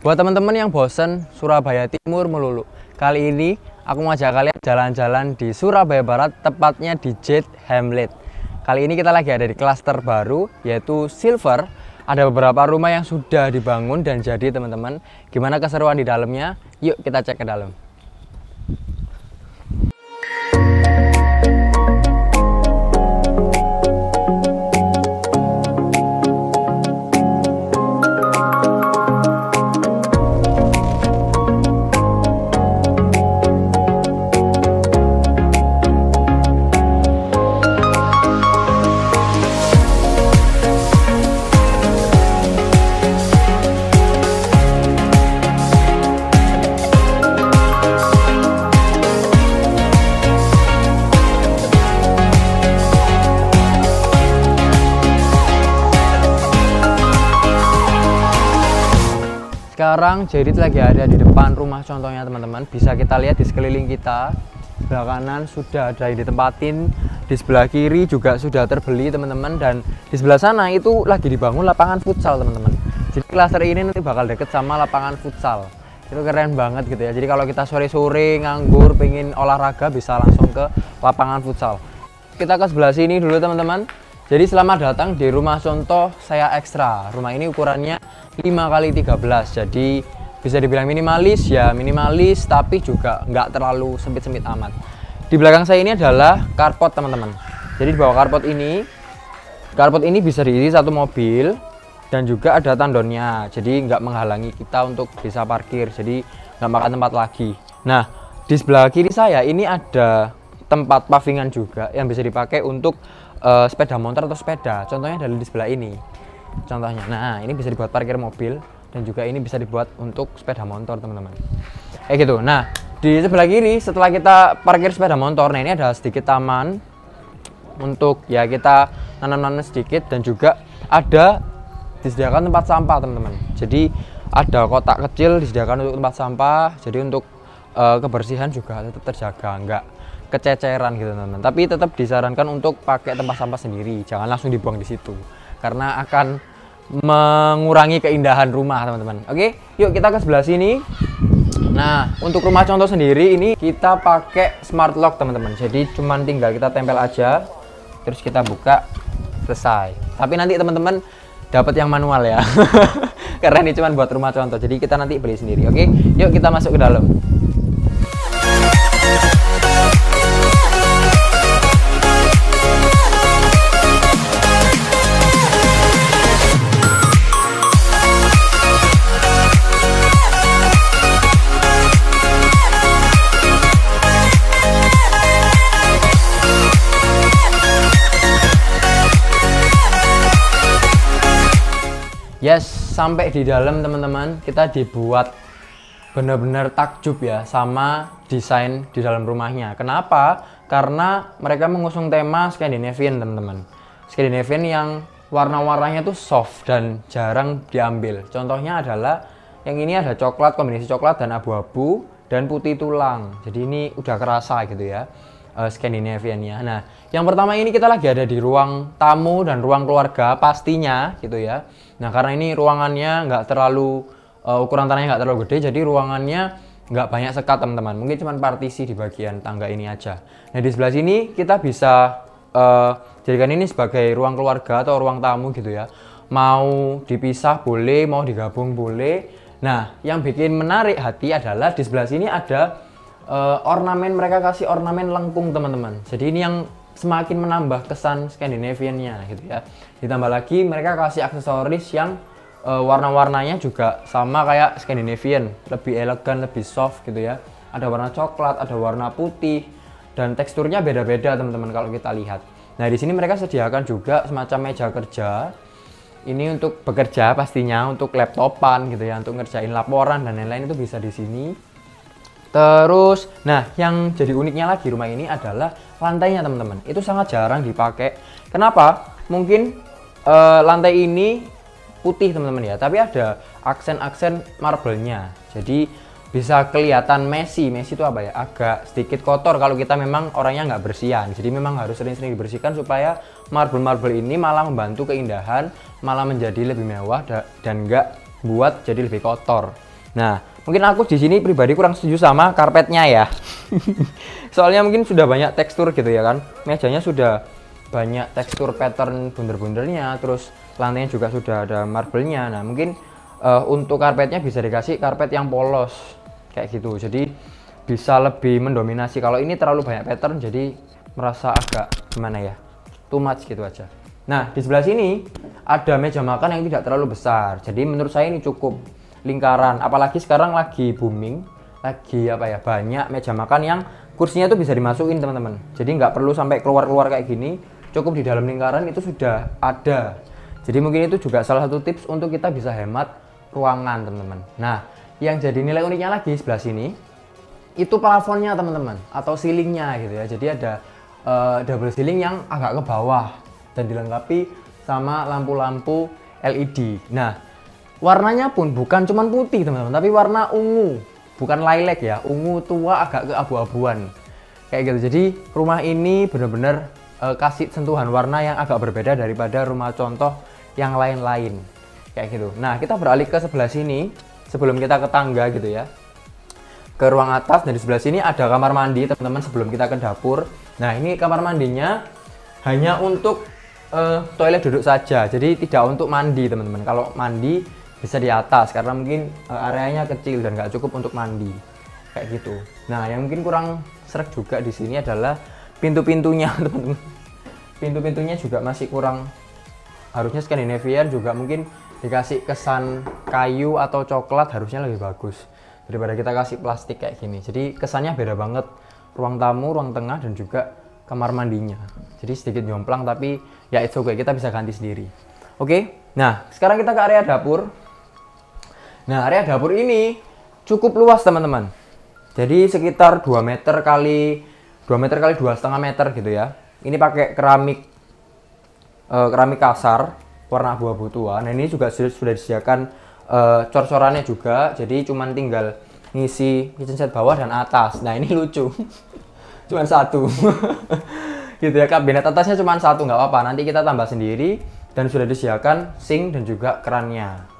Buat teman-teman yang bosen Surabaya Timur melulu, kali ini aku ngajak kalian jalan-jalan di Surabaya Barat, tepatnya di Jade Hamlet. Kali ini kita lagi ada di klaster baru, yaitu Silver. Ada beberapa rumah yang sudah dibangun dan jadi teman-teman. Gimana keseruan di dalamnya? Yuk kita cek ke dalam. Sekarang Jadid lagi ada di depan rumah contohnya teman-teman. Bisa kita lihat di sekeliling kita. Sebelah kanan sudah ada yang ditempatin, di sebelah kiri juga sudah terbeli teman-teman, dan di sebelah sana itu lagi dibangun lapangan futsal teman-teman. Jadi klaster ini nanti bakal deket sama lapangan futsal. Itu keren banget gitu ya. Jadi kalau kita sore-sore nganggur pengen olahraga bisa langsung ke lapangan futsal. Kita ke sebelah sini dulu teman-teman. Jadi selamat datang di rumah contoh saya ekstra. Rumah ini ukurannya 5x13, jadi bisa dibilang minimalis ya, minimalis tapi juga nggak terlalu sempit-sempit amat. Di belakang saya ini adalah carport teman-teman. Jadi di bawah carport ini bisa diisi satu mobil dan juga ada tandonnya, jadi nggak menghalangi kita untuk bisa parkir, jadi nggak makan tempat lagi. Nah, di sebelah kiri saya ini ada tempat pavingan juga yang bisa dipakai untuk sepeda motor atau sepeda. Contohnya dari di sebelah ini. Contohnya, nah ini bisa dibuat parkir mobil dan juga ini bisa dibuat untuk sepeda motor teman-teman. Kayak gitu. Nah di sebelah kiri setelah kita parkir sepeda motor, nah ini ada sedikit taman untuk ya kita nanam-nanam sedikit, dan juga ada disediakan tempat sampah teman-teman. Jadi ada kotak kecil disediakan untuk tempat sampah. Jadi untuk kebersihan juga tetap terjaga, nggak kececeran gitu teman-teman. Tapi tetap disarankan untuk pakai tempat sampah sendiri, jangan langsung dibuang di situ karena akan mengurangi keindahan rumah teman-teman. Oke, yuk kita ke sebelah sini. Nah, untuk rumah contoh sendiri ini kita pakai smart lock teman-teman. Jadi cuman tinggal kita tempel aja, terus kita buka, selesai. Tapi nanti teman-teman dapat yang manual ya, karena ini cuman buat rumah contoh. Jadi kita nanti beli sendiri. Oke, yuk kita masuk ke dalam. Yes, sampai di dalam teman-teman, kita dibuat benar-benar takjub ya sama desain di dalam rumahnya. Kenapa? Karena mereka mengusung tema Scandinavian teman-teman. Scandinavian yang warna-warnanya tuh soft dan jarang diambil. Contohnya adalah yang ini ada coklat, kombinasi coklat dan abu-abu dan putih tulang. Jadi ini udah kerasa gitu ya. Scandinavian-nya. Nah, yang pertama ini kita lagi ada di ruang tamu dan ruang keluarga pastinya gitu ya. Nah, karena ini ruangannya nggak terlalu ukuran tanahnya nggak terlalu gede, jadi ruangannya nggak banyak sekat teman-teman. Mungkin cuma partisi di bagian tangga ini aja. Nah, di sebelah sini kita bisa jadikan ini sebagai ruang keluarga atau ruang tamu gitu ya. Mau dipisah boleh, mau digabung boleh. Nah, yang bikin menarik hati adalah di sebelah sini ada ornamen, mereka kasih ornamen lengkung teman-teman. Jadi ini yang semakin menambah kesan Scandinavian-nya gitu ya. Ditambah lagi mereka kasih aksesoris yang warna-warnanya juga sama kayak Scandinavian, lebih elegan, lebih soft gitu ya. Ada warna coklat, ada warna putih, dan teksturnya beda-beda teman-teman kalau kita lihat. Nah, di sini mereka sediakan juga semacam meja kerja. Ini untuk bekerja pastinya, untuk laptopan gitu ya, untuk ngerjain laporan dan lain-lain itu bisa di sini. Terus, nah yang jadi uniknya lagi rumah ini adalah lantainya teman-teman. Itu sangat jarang dipakai. Kenapa? Mungkin lantai ini putih teman-teman ya, tapi ada aksen-aksen marble-nya. Jadi bisa kelihatan messy. Messy itu apa ya? Agak sedikit kotor kalau kita memang orangnya nggak bersihan. Jadi memang harus sering-sering dibersihkan supaya marble-marble ini malah membantu keindahan, malah menjadi lebih mewah dan nggak buat jadi lebih kotor. Nah, mungkin aku di sini pribadi kurang setuju sama karpetnya ya. Soalnya mungkin sudah banyak tekstur gitu ya kan. Mejanya sudah banyak tekstur pattern bunder-bundernya, terus lantainya juga sudah ada marble-nya. Nah, mungkin untuk karpetnya bisa dikasih karpet yang polos kayak gitu. Jadi bisa lebih mendominasi. Kalau ini terlalu banyak pattern jadi merasa agak gimana ya? Too much gitu aja. Nah, di sebelah sini ada meja makan yang tidak terlalu besar. Jadi menurut saya ini cukup lingkaran, apalagi sekarang lagi booming, lagi apa ya, banyak meja makan yang kursinya tuh bisa dimasukin teman-teman. Jadi nggak perlu sampai keluar-keluar kayak gini, cukup di dalam lingkaran itu sudah ada. Jadi mungkin itu juga salah satu tips untuk kita bisa hemat ruangan teman-teman. Nah, yang jadi nilai uniknya lagi sebelah sini itu plafonnya teman-teman, atau ceilingnya gitu ya. Jadi ada double ceiling yang agak ke bawah dan dilengkapi sama lampu-lampu LED. Nah, warnanya pun bukan cuma putih teman-teman, tapi warna ungu, bukan lilac ya, ungu tua agak ke abu-abuan kayak gitu. Jadi rumah ini benar-benar kasih sentuhan warna yang agak berbeda daripada rumah contoh yang lain-lain kayak gitu. Nah, kita beralih ke sebelah sini sebelum kita ke tangga gitu ya, ke ruang atas. Dan di sebelah sini ada kamar mandi teman-teman sebelum kita ke dapur. Nah, ini kamar mandinya hanya untuk toilet duduk saja, jadi tidak untuk mandi teman-teman. Kalau mandi bisa di atas karena mungkin areanya kecil dan nggak cukup untuk mandi kayak gitu. Nah, yang mungkin kurang sreg juga di sini adalah pintu-pintunya teman-teman. Pintu-pintunya juga masih kurang, harusnya Scandinavian juga mungkin dikasih kesan kayu atau coklat, harusnya lebih bagus daripada kita kasih plastik kayak gini. Jadi kesannya beda banget, ruang tamu, ruang tengah, dan juga kamar mandinya. Jadi sedikit jomplang tapi ya it's okay, kita bisa ganti sendiri. Oke, nah sekarang kita ke area dapur. Nah, area dapur ini cukup luas teman-teman. Jadi sekitar 2 meter kali 2,5 meter gitu ya. Ini pakai keramik kasar warna abu-abu tua. Nah, ini juga sudah disediakan cor-corannya juga. Jadi cuman tinggal ngisi kitchen set bawah dan atas. Nah, ini lucu. Cuman satu. Gitu ya, kabinet atasnya cuman satu, nggak apa-apa. Nanti kita tambah sendiri dan sudah disediakan sink dan juga kerannya.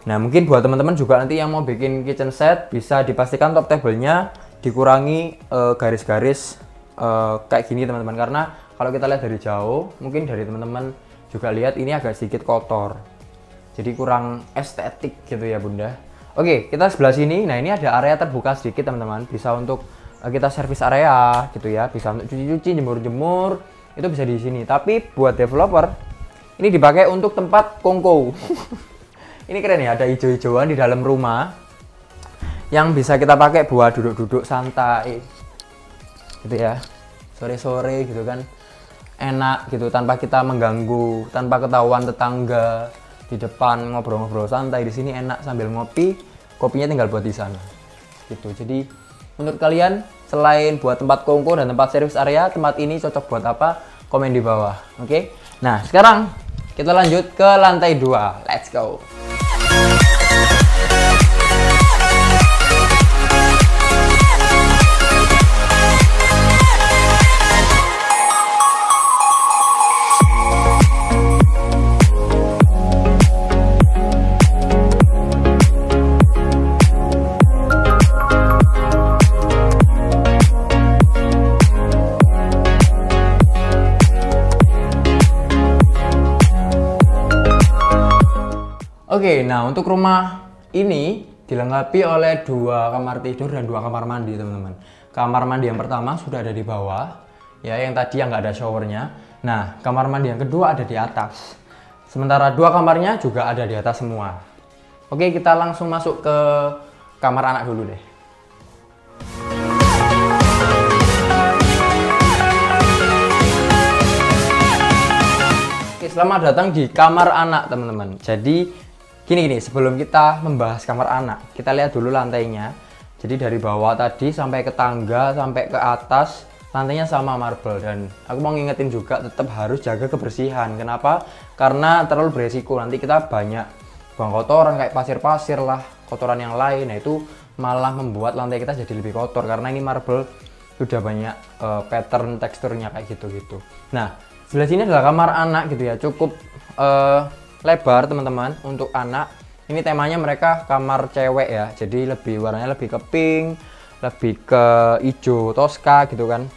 Nah, mungkin buat teman-teman juga nanti yang mau bikin kitchen set bisa dipastikan top table-nya dikurangi garis-garis kayak gini teman-teman, karena kalau kita lihat dari jauh, mungkin dari teman-teman juga lihat ini agak sedikit kotor. Jadi kurang estetik gitu ya, Bunda. Oke, kita sebelah sini. Nah, ini ada area terbuka sedikit teman-teman, bisa untuk kita servis area gitu ya, bisa untuk cuci-cuci, jemur-jemur, itu bisa di sini. Tapi buat developer ini dipakai untuk tempat kongko. Ini keren ya, ada hijau-hijauan di dalam rumah yang bisa kita pakai buat duduk-duduk santai gitu ya, sore-sore gitu kan, enak gitu, tanpa kita mengganggu, tanpa ketahuan tetangga di depan, ngobrol-ngobrol santai. Di sini enak sambil ngopi, kopinya tinggal buat di sana gitu. Jadi menurut kalian, selain buat tempat kongko dan tempat servis area, tempat ini cocok buat apa? Komen di bawah. Oke? Nah, sekarang kita lanjut ke lantai 2. Let's go. Oke, nah untuk rumah ini dilengkapi oleh 2 kamar tidur dan 2 kamar mandi teman-teman. Kamar mandi yang pertama sudah ada di bawah, ya, yang tadi yang nggak ada showernya. Nah, kamar mandi yang kedua ada di atas. Sementara 2 kamarnya juga ada di atas semua. Oke, kita langsung masuk ke kamar anak dulu deh. Oke, selamat datang di kamar anak teman-teman. Jadi gini, sebelum kita membahas kamar anak, kita lihat dulu lantainya. Jadi dari bawah tadi sampai ke tangga, sampai ke atas, lantainya sama marble. Dan aku mau ngingetin juga tetap harus jaga kebersihan. Kenapa? Karena terlalu beresiko, nanti kita banyak buang kotoran kayak pasir-pasir lah, kotoran yang lain. Nah, itu malah membuat lantai kita jadi lebih kotor, karena ini marble sudah banyak pattern teksturnya kayak gitu-gitu. Nah, sebelah sini adalah kamar anak gitu ya, cukup lebar teman-teman untuk anak. Ini temanya mereka kamar cewek ya, jadi warnanya lebih ke pink, lebih ke hijau toska gitu kan.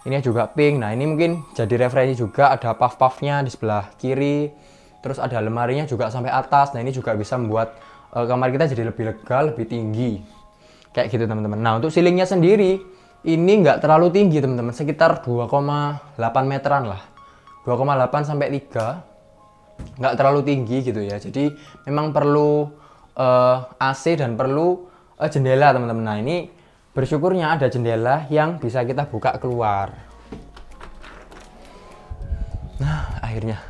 Ini juga pink. Nah ini mungkin jadi referensi juga, ada puff-puffnya di sebelah kiri, terus ada lemarinya juga sampai atas. Nah ini juga bisa membuat kamar kita jadi lebih lega, lebih tinggi kayak gitu teman-teman. Nah untuk ceilingnya sendiri ini nggak terlalu tinggi teman-teman, sekitar 2,8 meteran lah, 2,8 sampai 3, nggak terlalu tinggi gitu ya. Jadi memang perlu AC dan perlu jendela teman-teman. Nah ini bersyukurnya ada jendela yang bisa kita buka keluar. Nah akhirnya,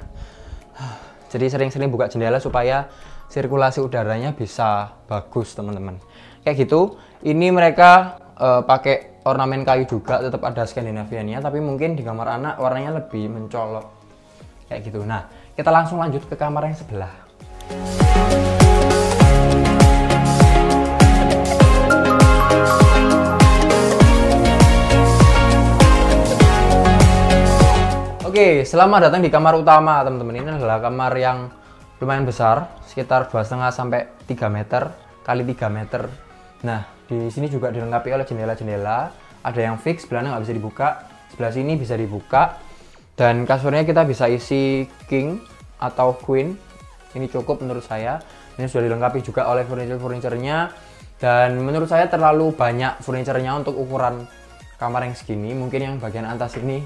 jadi sering-sering buka jendela supaya sirkulasi udaranya bisa bagus teman-teman. Kayak gitu. Ini mereka pakai ornamen kayu juga, tetap ada Skandinavianya, tapi mungkin di kamar anak warnanya lebih mencolok kayak gitu. Nah kita langsung lanjut ke kamar yang sebelah. Oke, selamat datang di kamar utama teman-teman. Ini adalah kamar yang lumayan besar, sekitar 2,5 sampai 3 meter kali 3 meter. Nah, di sini juga dilengkapi oleh jendela-jendela. Ada yang fix, sebelahnya nggak bisa dibuka, sebelah sini bisa dibuka. Dan kasurnya kita bisa isi king atau queen. Ini cukup menurut saya. Ini sudah dilengkapi juga oleh furniture-furniturnya. Dan menurut saya terlalu banyak furniturnya untuk ukuran kamar yang segini. Mungkin yang bagian atas ini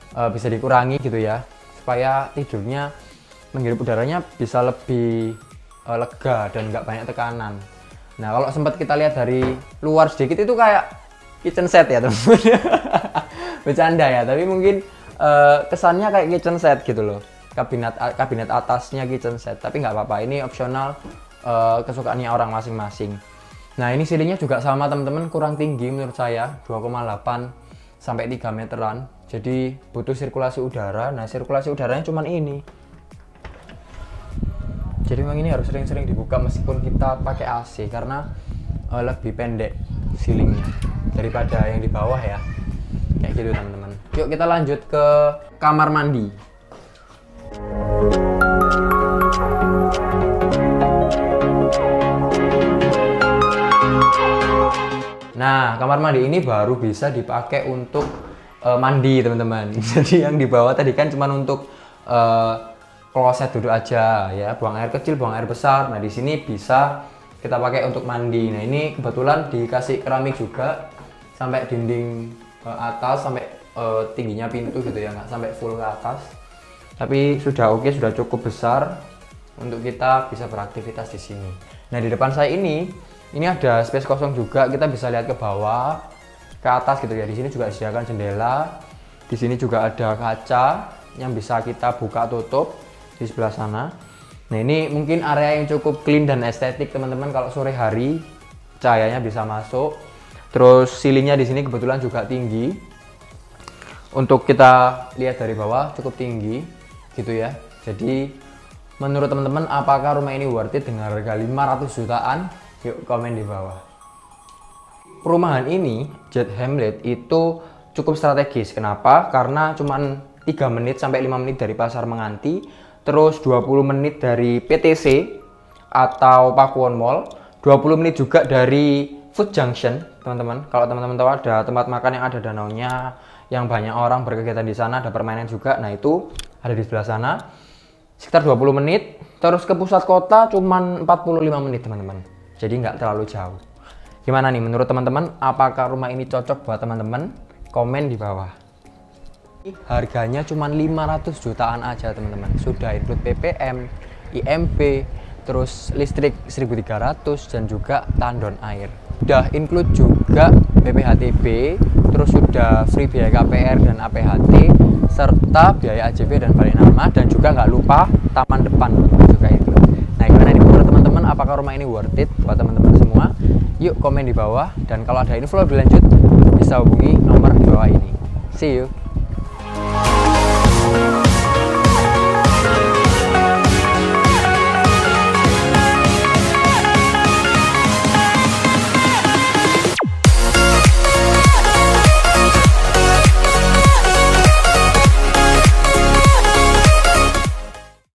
bisa dikurangi gitu ya, supaya tidurnya menghirup udaranya bisa lebih lega dan nggak banyak tekanan. Nah kalau sempat kita lihat dari luar sedikit itu kayak kitchen set ya teman-teman. Bercanda ya, tapi mungkin kesannya kayak kitchen set gitu loh, kabinet atasnya kitchen set, tapi nggak apa-apa, ini opsional, kesukaannya orang masing-masing. Nah ini ceilingnya juga sama teman-teman, kurang tinggi menurut saya, 2,8 sampai 3 meteran. Jadi butuh sirkulasi udara. Nah sirkulasi udaranya cuman ini, jadi memang ini harus sering-sering dibuka meskipun kita pakai AC, karena lebih pendek ceilingnya daripada yang di bawah ya, kayak gitu teman-teman. Yuk kita lanjut ke kamar mandi. Nah kamar mandi ini baru bisa dipakai untuk mandi teman-teman. Jadi yang di bawah tadi kan cuma untuk kloset duduk aja ya, buang air kecil, buang air besar. Nah di sini bisa kita pakai untuk mandi. Nah ini kebetulan dikasih keramik juga sampai dinding atas, sampai tingginya pintu gitu ya, nggak sampai full ke atas. Tapi sudah oke, sudah cukup besar untuk kita bisa beraktivitas di sini. Nah di depan saya ini ada space kosong juga, kita bisa lihat ke bawah, ke atas gitu ya. Di sini juga disediakan jendela. Di sini juga ada kaca yang bisa kita buka tutup di sebelah sana. Nah ini mungkin area yang cukup clean dan estetik teman-teman. Kalau sore hari cahayanya bisa masuk. Terus ceilingnya di sini kebetulan juga tinggi. Untuk kita lihat dari bawah cukup tinggi gitu ya. Jadi menurut teman-teman, apakah rumah ini worth it dengan harga 500 jutaan? Yuk komen di bawah. Perumahan ini, Jet Hamlet, itu cukup strategis. Kenapa? Karena cuman 3 menit sampai 5 menit dari Pasar Menganti, terus 20 menit dari PTC atau Pakuwon Mall, 20 menit juga dari Food Junction, teman-teman. Kalau teman-teman tahu ada tempat makan yang ada danaunya, yang banyak orang berkegiatan di sana, ada permainan juga. Nah itu ada di sebelah sana, sekitar 20 menit. Terus ke pusat kota cuman 45 menit teman-teman. Jadi nggak terlalu jauh. Gimana nih menurut teman-teman? Apakah rumah ini cocok buat teman-teman? Komen di bawah. Harganya cuma 500 jutaan aja teman-teman. Sudah include PPM, IMP, terus listrik 1300 dan juga tandon air. Sudah include juga BPHTB, terus sudah free biaya KPR dan APHT, serta biaya AJB dan balik nama, dan juga nggak lupa taman depan juga itu. Nah gimana nih menurut teman-teman? Apakah rumah ini worth it buat teman-teman semua? Yuk komen di bawah, dan kalau ada info lebih lanjut bisa hubungi nomor di bawah ini. See you.